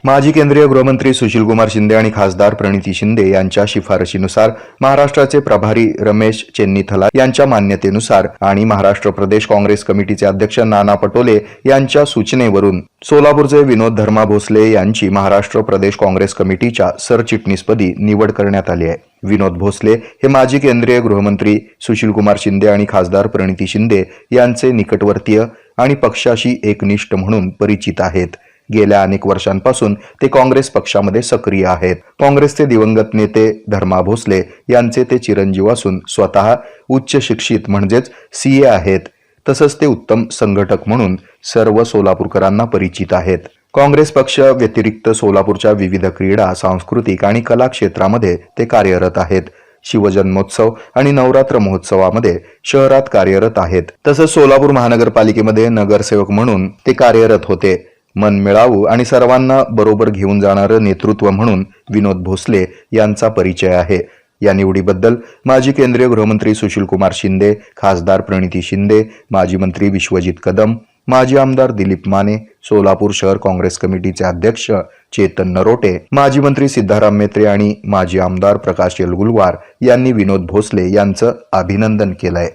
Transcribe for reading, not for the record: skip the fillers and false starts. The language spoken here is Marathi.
माजी केंद्रीय गृहमंत्री सुशीलकुमार शिंदे आणि खासदार प्रणिती शिंदे यांच्या शिफारशीनुसार महाराष्ट्राचे प्रभारी रमेश चेन्नीथला यांच्या मान्यतेनुसार आणि महाराष्ट्र प्रदेश काँग्रेस कमिटीचे अध्यक्ष नाना पटोले यांच्या सूचनेवरून सोलापूरचे विनोद धर्मा भोसले यांची महाराष्ट्र प्रदेश काँग्रेस कमिटीच्या सरचिटणीसपदी निवड करण्यात आली आहे। विनोद भोसले हे माजी केंद्रीय गृहमंत्री सुशीलकुमार शिंदे आणि खासदार प्रणिती शिंदे यांचे निकटवर्तीय आणि पक्षाशी एकनिष्ठ म्हणून परिचित आहेत। गेल्या अनेक वर्षांपासून ते काँग्रेस पक्षामध्ये सक्रिय आहेत। काँग्रेसचे दिवंगत नेते धर्मा भोसले यांचे ते चिरंजीव असून स्वतः उच्च शिक्षित म्हणजेच सीए आहेत। तसंच ते उत्तम संघटक म्हणून सर्व सोलापूरकरांना परिचित आहेत। काँग्रेस पक्ष व्यतिरिक्त सोलापूरच्या विविध क्रीडा, सांस्कृतिक आणि कला क्षेत्रामध्ये ते कार्यरत आहेत। शिवजन्मोत्सव आणि नवरात्र महोत्सवामध्ये शहरात कार्यरत आहेत। तसंच सोलापूर महानगरपालिकेमध्ये नगरसेवक म्हणून ते कार्यरत होते। मनमिळावू आणि सर्वांना बरोबर घेऊन जाणारं नेतृत्व म्हणून विनोद भोसले यांचा परिचय आहे। या निवडीबद्दल माजी केंद्रीय गृहमंत्री सुशीलकुमार शिंदे, खासदार प्रणिती शिंदे, माजी मंत्री विश्वजित कदम, माजी आमदार दिलीप माने, सोलापूर शहर काँग्रेस कमिटीचे अध्यक्ष चेतन नरोटे, माजी मंत्री सिद्धाराम मेत्रे आणि माजी आमदार प्रकाश येलगुलवार यांनी विनोद भोसले यांचं अभिनंदन केलंय।